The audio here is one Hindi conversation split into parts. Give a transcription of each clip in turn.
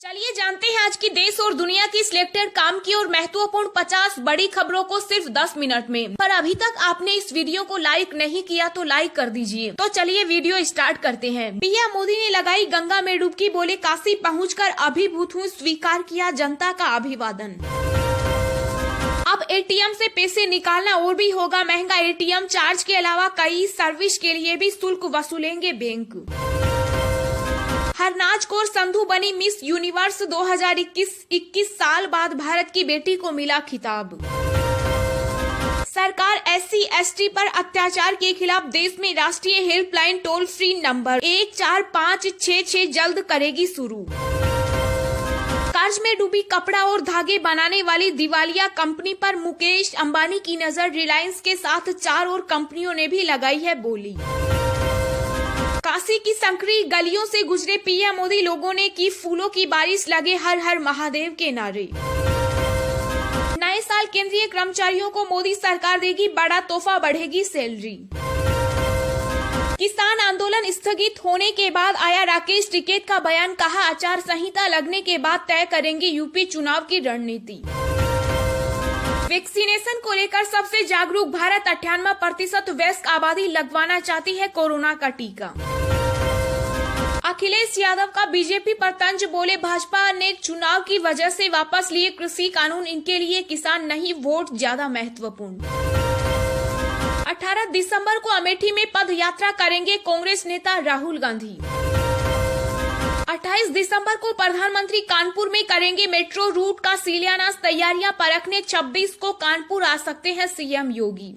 चलिए जानते हैं आज की देश और दुनिया की सिलेक्टेड काम की और महत्वपूर्ण 50 बड़ी खबरों को सिर्फ 10 मिनट में। पर अभी तक आपने इस वीडियो को लाइक नहीं किया तो लाइक कर दीजिए। तो चलिए वीडियो स्टार्ट करते हैं। पीएम मोदी ने लगाई गंगा में डुबकी, बोले काशी पहुंचकर अभिभूत हूँ, स्वीकार किया जनता का अभिवादन। अब एटीएम से पैसे निकालना और भी होगा महंगा। एटीएम चार्ज के अलावा कई सर्विस के लिए भी शुल्क वसूलेंगे बैंक। हरनाज कौर संधू बनी मिस यूनिवर्स 2021 साल बाद भारत की बेटी को मिला खिताब। सरकार SC/ST पर अत्याचार के खिलाफ देश में राष्ट्रीय हेल्पलाइन टोल फ्री नंबर 14566 जल्द करेगी शुरू। कर्ज में डूबी कपड़ा और धागे बनाने वाली दिवालिया कंपनी पर मुकेश अंबानी की नजर। रिलायंस के साथ 4 और कंपनियों ने भी लगाई है बोली। काशी की संकरी गलियों से गुजरे पीएम मोदी, लोगों ने की फूलों की बारिश, लगे हर हर महादेव के नारे। नए साल केंद्रीय कर्मचारियों को मोदी सरकार देगी बड़ा तोहफा, बढ़ेगी सैलरी। किसान आंदोलन स्थगित होने के बाद आया राकेश टिकैत का बयान, कहा आचार संहिता लगने के बाद तय करेंगे यूपी चुनाव की रणनीति। वैक्सीनेशन को लेकर सबसे जागरूक भारत, 98% वयस्क आबादी लगवाना चाहती है कोरोना का टीका। अखिलेश यादव का बीजेपी पर तंज, बोले भाजपा ने चुनाव की वजह से वापस लिए कृषि कानून, इनके लिए किसान नहीं वोट ज्यादा महत्वपूर्ण। 18 दिसंबर को अमेठी में पद यात्रा करेंगे कांग्रेस नेता राहुल गांधी। 28 दिसंबर को प्रधानमंत्री कानपुर में करेंगे मेट्रो रूट का शिलान्यास, तैयारियां परखने 26 को कानपुर आ सकते हैं सीएम योगी।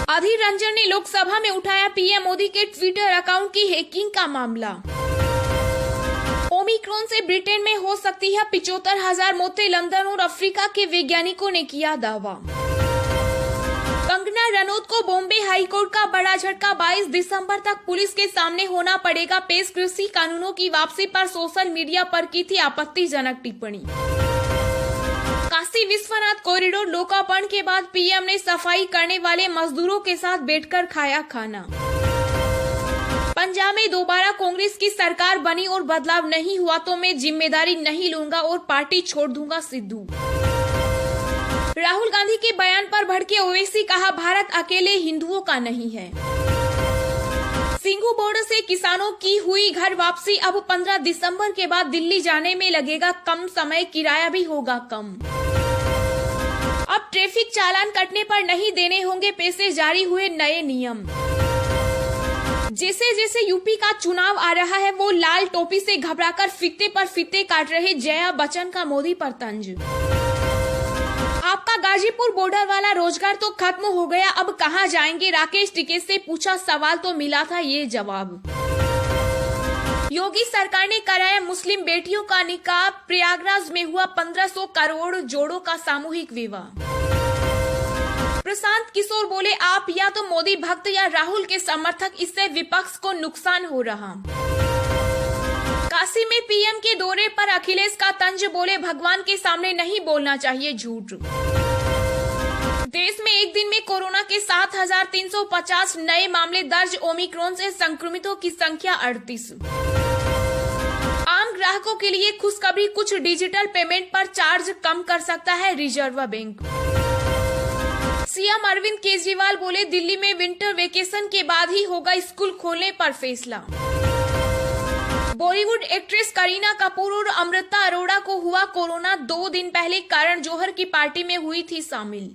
अधीर रंजन ने लोकसभा में उठाया पीएम मोदी के ट्विटर अकाउंट की हैकिंग का मामला। ओमिक्रॉन से ब्रिटेन में हो सकती है 75,000 मौतें, लंदन और अफ्रीका के वैज्ञानिकों ने किया दावा। कंगना रनौत को बॉम्बे हाईकोर्ट का बड़ा झटका, 22 दिसंबर तक पुलिस के सामने होना पड़ेगा पेश। कृषि कानूनों की वापसी पर सोशल मीडिया पर की थी आपत्तिजनक टिप्पणी। काशी विश्वनाथ कॉरिडोर लोकार्पण के बाद पीएम ने सफाई करने वाले मजदूरों के साथ बैठकर खाया खाना। पंजाब में दोबारा कांग्रेस की सरकार बनी और बदलाव नहीं हुआ तो मैं जिम्मेदारी नहीं लूंगा और पार्टी छोड़ दूंगा, सिद्धू। राहुल गांधी के बयान पर भड़के ओवैसी, कहा भारत अकेले हिंदुओं का नहीं है। सिंघू बॉर्डर से किसानों की हुई घर वापसी, अब 15 दिसंबर के बाद दिल्ली जाने में लगेगा कम समय, किराया भी होगा कम। अब ट्रैफिक चालान कटने पर नहीं देने होंगे पैसे, जारी हुए नए नियम। जैसे जैसे यूपी का चुनाव आ रहा है वो लाल टोपी से घबराकर फीते पर फीते काट रहे जया बच्चन का मोदी पर तंज। आपका गाजीपुर बॉर्डर वाला रोजगार तो खत्म हो गया, अब कहां जाएंगे? राकेश टिकैत से पूछा सवाल तो मिला था ये जवाब। योगी सरकार ने कराया मुस्लिम बेटियों का निकाह, प्रयागराज में हुआ 1500 करोड़ जोड़ों का सामूहिक विवाह। प्रशांत किशोर बोले आप या तो मोदी भक्त या राहुल के समर्थक, इससे विपक्ष को नुकसान हो रहा। काशी में पीएम के दौरे पर अखिलेश का तंज, बोले भगवान के सामने नहीं बोलना चाहिए झूठ। देश में एक दिन में कोरोना के 7,350 नए मामले दर्ज, ओमिक्रॉन से संक्रमितों की संख्या 38। आम ग्राहकों के लिए खुशखबरी, कुछ डिजिटल पेमेंट पर चार्ज कम कर सकता है reserve bank. CM Arvind Kejriwal बोले दिल्ली में विंटर वेकेशन के बाद ही होगा स्कूल खोलने पर फैसला। बॉलीवुड एक्ट्रेस करीना कपूर और अमृता अरोड़ा को हुआ कोरोना, 2 दिन पहले करण जौहर की पार्टी में हुई थी शामिल।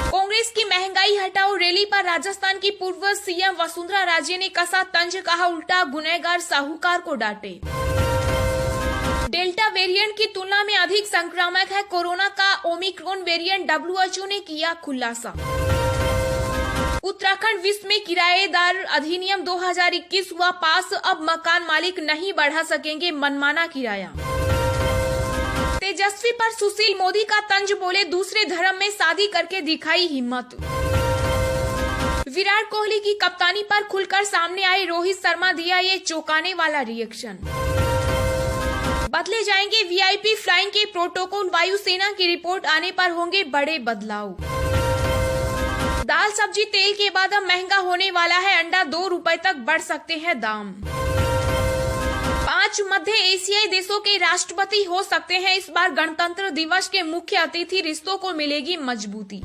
कांग्रेस की महंगाई हटाओ रैली पर राजस्थान की पूर्व सीएम वसुंधरा राजे ने कसा तंज, कहा उल्टा गुनहगार साहूकार को डांटे। डेल्टा वेरिएंट की तुलना में अधिक संक्रामक है कोरोना का ओमिक्रॉन वेरिएंट, WHO ने किया खुलासा। उत्तराखंड विश्व में किराएदार अधिनियम 2021 हुआ पास, अब मकान मालिक नहीं बढ़ा सकेंगे मनमाना किराया। तेजस्वी पर सुशील मोदी का तंज, बोले दूसरे धर्म में शादी करके दिखाई हिम्मत। विराट कोहली की कप्तानी पर खुलकर सामने आए रोहित शर्मा, दिया ये चौंकाने वाला रिएक्शन। बदले जाएंगे VIP फ्लाइंग के प्रोटोकॉल, वायुसेना की रिपोर्ट आने पर होंगे बड़े बदलाव। दाल सब्जी तेल के बाद अब महंगा होने वाला है अंडा, 2 रुपए तक बढ़ सकते हैं दाम। पांच मध्य एशियाई देशों के राष्ट्रपति हो सकते हैं इस बार गणतंत्र दिवस के मुख्य अतिथि, रिश्तों को मिलेगी मजबूती।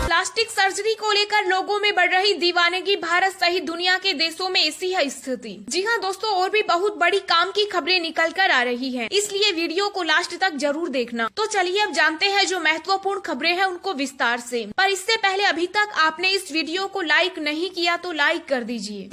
प्लास्टिक सर्जरी को लेकर लोगों में बढ़ रही दीवानगी, भारत सहित दुनिया के देशों में ऐसी है स्थिति। जी हाँ दोस्तों, और भी बहुत बड़ी काम की खबरें निकल कर आ रही हैं, इसलिए वीडियो को लास्ट तक जरूर देखना। तो चलिए अब जानते हैं जो महत्वपूर्ण खबरें हैं उनको विस्तार से। पर इससे पहले अभी तक आपने इस वीडियो को लाइक नहीं किया तो लाइक कर दीजिए।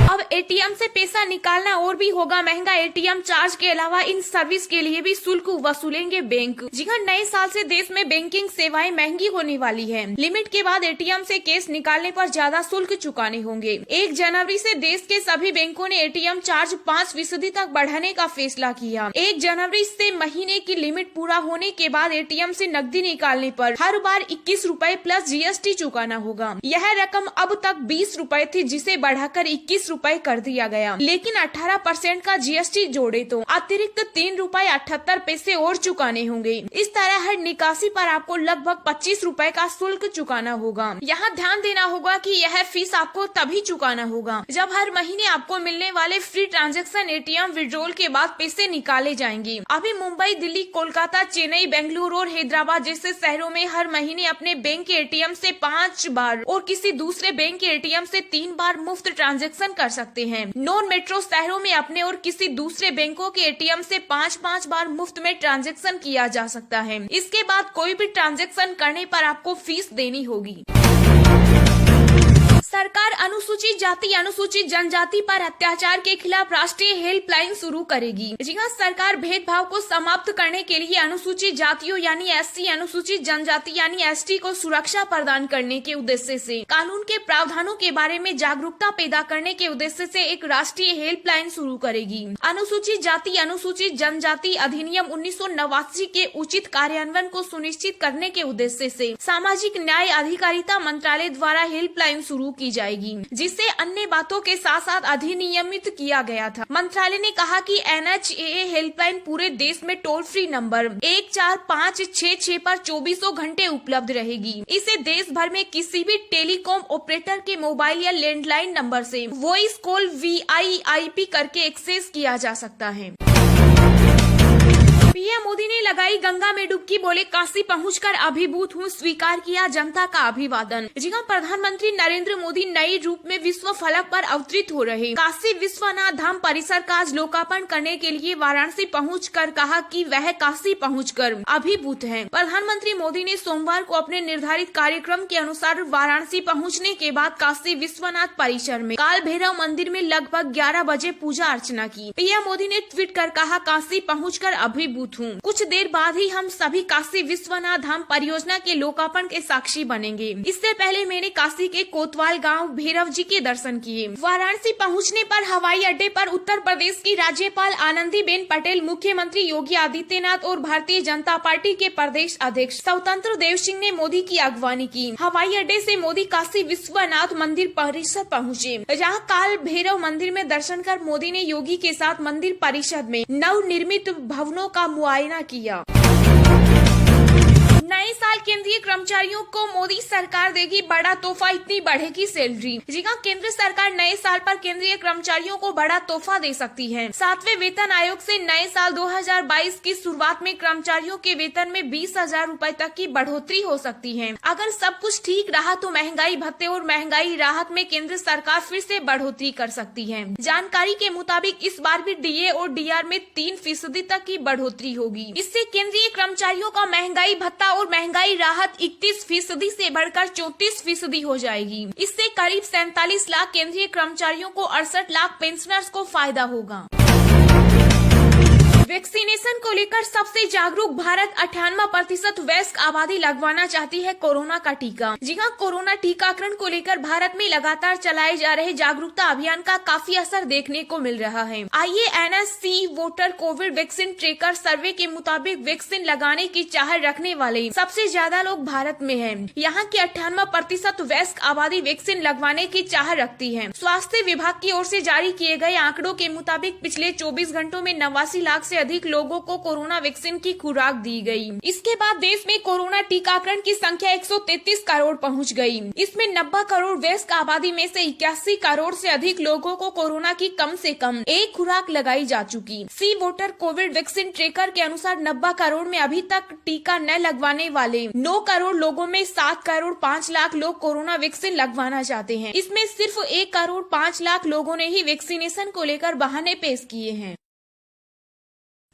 अब एटीएम से पैसा निकालना और भी होगा महंगा। एटीएम चार्ज के अलावा इन सर्विस के लिए भी शुल्क वसूलेंगे बैंक। जी हाँ, नए साल से देश में बैंकिंग सेवाएं महंगी होने वाली है। लिमिट के बाद एटीएम से कैश निकालने पर ज्यादा शुल्क चुकाने होंगे। 1 जनवरी से देश के सभी बैंकों ने एटीएम चार्ज 5% तक बढ़ाने का फैसला किया। 1 जनवरी से महीने की लिमिट पूरा होने के बाद एटीएम से नकदी निकालने पर हर बार 21 रुपए प्लस जीएसटी चुकाना होगा। यह रकम अब तक 20 रुपए थी, जिसे बढ़ाकर 21 रुपए कर दिया गया, लेकिन 18% का जीएसटी जोड़े तो अतिरिक्त 3 रुपए 78 पैसे और चुकाने होंगे। इस तरह हर निकासी पर आपको लगभग 25 रुपए का शुल्क चुकाना होगा। यहाँ ध्यान देना होगा कि यह फीस आपको तभी चुकाना होगा जब हर महीने आपको मिलने वाले फ्री ट्रांजैक्शन एटीएम विड्रॉल के बाद पैसे निकाले जाएंगे। अभी मुंबई, दिल्ली, कोलकाता, चेन्नई, बेंगलुरु और हैदराबाद जैसे शहरों में हर महीने अपने बैंक के एटीएम से 5 बार और किसी दूसरे बैंक के एटीएम से 3 बार मुफ्त ट्रांजैक्शन कर सकते हैं। नॉन मेट्रो शहरों में अपने और किसी दूसरे बैंकों के एटीएम से 5 बार मुफ्त में ट्रांजैक्शन किया जा सकता है। इसके बाद कोई भी ट्रांजैक्शन करने पर आपको फीस देनी होगी। सरकार अनुसूचित जाति, अनुसूचित जनजाति पर अत्याचार के खिलाफ राष्ट्रीय हेल्पलाइन शुरू करेगी। जी हाँ, सरकार भेदभाव को समाप्त करने के लिए अनुसूचित जातियों यानी एससी, अनुसूचित जनजाति यानी एसटी को सुरक्षा प्रदान करने के उद्देश्य से कानून के प्रावधानों के बारे में जागरूकता पैदा करने के उद्देश्य से एक राष्ट्रीय हेल्पलाइन शुरू करेगी। अनुसूचित जाति, अनुसूचित जनजाति अधिनियम 1989 के उचित कार्यान्वयन को सुनिश्चित करने के उद्देश्य से सामाजिक न्याय अधिकारिता मंत्रालय द्वारा हेल्पलाइन शुरू की जाएगी, जिसे अन्य बातों के साथ साथ अधिनियमित किया गया था। मंत्रालय ने कहा कि NHAA हेल्पलाइन पूरे देश में टोल फ्री नंबर 14566 पर 24 घंटे उपलब्ध रहेगी। इसे देश भर में किसी भी टेलीकॉम ऑपरेटर के मोबाइल या लैंडलाइन नंबर से वॉइस कॉल VIIP करके एक्सेस किया जा सकता है। पीएम मोदी ने लगाई गंगा में डुबकी, बोले काशी पहुंचकर अभिभूत हूँ, स्वीकार किया जनता का अभिवादन। जी हाँ, प्रधानमंत्री नरेंद्र मोदी नए रूप में विश्व फलक पर अवतरित हो रहे काशी विश्वनाथ धाम परिसर का आज लोकार्पण करने के लिए वाराणसी पहुंचकर कहा कि वह काशी पहुंचकर अभिभूत हैं। प्रधानमंत्री मोदी ने सोमवार को अपने निर्धारित कार्यक्रम के अनुसार वाराणसी पहुँचने के बाद काशी विश्वनाथ परिसर में काल भैरव मंदिर में लगभग 11 बजे पूजा अर्चना की। पीएम मोदी ने ट्वीट कर कहा, काशी पहुँचकर अभिभूत हूँ। कुछ देर बाद ही हम सभी काशी विश्वनाथ धाम परियोजना के लोकार्पण के साक्षी बनेंगे। इससे पहले मैंने काशी के कोतवाल गांव भैरव जी के दर्शन किए। वाराणसी पहुंचने पर हवाई अड्डे पर उत्तर प्रदेश की राज्यपाल आनंदीबेन पटेल, मुख्यमंत्री योगी आदित्यनाथ और भारतीय जनता पार्टी के प्रदेश अध्यक्ष स्वतंत्र देव सिंह ने मोदी की अगवानी की। हवाई अड्डे से मोदी काशी विश्वनाथ मंदिर परिसर पहुँचे, जहाँ काल भैरव मंदिर में दर्शन कर मोदी ने योगी के साथ मंदिर परिषद में नव निर्मित भवनों का मुआयना किया। नए साल केंद्रीय कर्मचारियों को मोदी सरकार देगी बड़ा तोहफा, इतनी बढ़ेगी सैलरी। जी हाँ, केंद्र सरकार नए साल पर केंद्रीय कर्मचारियों को बड़ा तोहफा दे सकती है। 7वें वेतन आयोग से नए साल 2022 की शुरुआत में कर्मचारियों के वेतन में 20,000 रूपए तक की बढ़ोतरी हो सकती है। अगर सब कुछ ठीक रहा तो महंगाई भत्ते और महंगाई राहत में केंद्र सरकार फिर से बढ़ोतरी कर सकती है। जानकारी के मुताबिक इस बार भी DA और DR में 3% तक की बढ़ोतरी होगी। इससे केंद्रीय कर्मचारियों का महंगाई भत्ता और महंगाई राहत 31% से बढ़कर 34% हो जाएगी। इससे करीब 47 लाख केंद्रीय कर्मचारियों को 68 लाख पेंशनर्स को फायदा होगा। वैक्सीनेशन को लेकर सबसे जागरूक भारत, 98% वयस्क आबादी लगवाना चाहती है कोरोना का टीका। जी हाँ, कोरोना टीकाकरण को लेकर भारत में लगातार चलाए जा रहे जागरूकता अभियान का काफी असर देखने को मिल रहा है। आइए NSC voter covid vaccine tracker survey के मुताबिक वैक्सीन लगाने की चाह रखने वाले सबसे ज्यादा लोग भारत में हैं। यहाँ की 98% वयस्क आबादी वैक्सीन लगवाने की चाह रखती है। स्वास्थ्य विभाग की ओर से जारी किए गए आंकड़ों के मुताबिक पिछले 24 घंटों में 89 लाख से अधिक लोगों को कोरोना वैक्सीन की खुराक दी गई। इसके बाद देश में कोरोना टीकाकरण की संख्या 133 करोड़ पहुंच गई। इसमें 90 करोड़ वयस्क आबादी में से 81 करोड़ से अधिक लोगों को कोरोना की कम से कम एक खुराक लगाई जा चुकी। सी वोटर कोविड वैक्सीन ट्रेकर के अनुसार 90 करोड़ में अभी तक टीका न लगवाने वाले 9 करोड़ लोगों में 7 करोड़ 5 लाख लोग कोरोना वैक्सीन लगवाना चाहते हैं। इसमें सिर्फ 1 करोड़ 5 लाख लोगों ने ही वैक्सीनेशन को लेकर बहाने पेश किए हैं।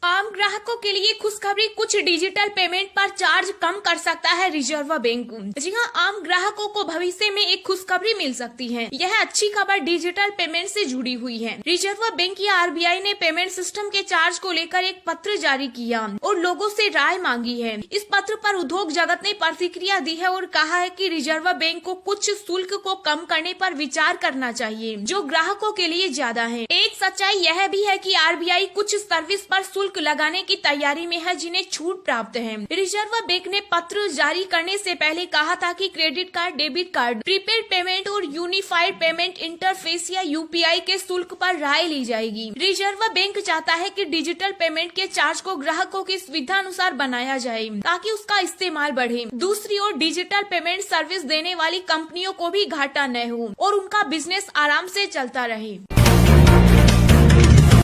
आम ग्राहकों के लिए खुशखबरी, कुछ डिजिटल पेमेंट पर चार्ज कम कर सकता है रिजर्व बैंक। जी हां, आम ग्राहकों को भविष्य में एक खुशखबरी मिल सकती है। यह अच्छी खबर डिजिटल पेमेंट से जुड़ी हुई है। रिजर्व बैंक या आरबीआई ने पेमेंट सिस्टम के चार्ज को लेकर एक पत्र जारी किया और लोगों से राय मांगी है। इस पत्र पर उद्योग जगत ने प्रतिक्रिया दी है और कहा है कि रिजर्व बैंक को कुछ शुल्क को कम करने पर विचार करना चाहिए जो ग्राहकों के लिए ज्यादा है। एक सच्चाई यह भी है कि आरबीआई कुछ सर्विस पर शुल्क लगाने की तैयारी में है जिन्हें छूट प्राप्त है। रिजर्व बैंक ने पत्र जारी करने से पहले कहा था कि credit card, debit card, prepaid payment और यूनिफाइड पेमेंट इंटरफेस या यूपीआई के शुल्क पर राय ली जाएगी। रिजर्व बैंक चाहता है कि डिजिटल पेमेंट के चार्ज को ग्राहकों की सुविधा अनुसार बनाया जाए ताकि उसका इस्तेमाल बढ़े। दूसरी ओर डिजिटल पेमेंट सर्विस देने वाली कंपनियों को भी घाटा न हो और उनका बिजनेस आराम से चलता रहे।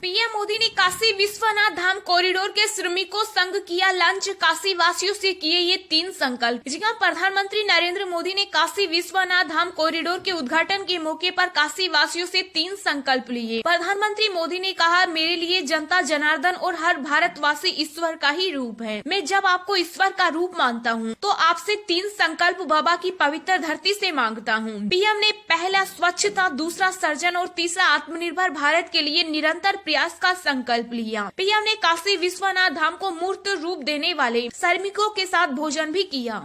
पीएम मोदी ने काशी विश्वनाथ धाम कॉरिडोर के श्रमिकों संग किया लंच, काशी वासियों से किए ये 3 संकल्प। जी हां, प्रधानमंत्री नरेंद्र मोदी ने काशी विश्वनाथ धाम कॉरिडोर के उद्घाटन के मौके पर काशी वासियों से 3 संकल्प लिए। प्रधानमंत्री मोदी ने कहा, मेरे लिए जनता जनार्दन और हर भारतवासी ईश्वर का ही रूप है। मैं जब आपको ईश्वर का रूप मानता हूँ तो आपसे 3 संकल्प बाबा की पवित्र धरती से मांगता हूँ। पीएम ने पहला स्वच्छता, दूसरा सर्जन और तीसरा आत्मनिर्भर भारत के लिए निरंतर प्रयास का संकल्प लिया। पीएम ने काशी विश्वनाथ धाम को मूर्त रूप देने वाले श्रमिकों के साथ भोजन भी किया।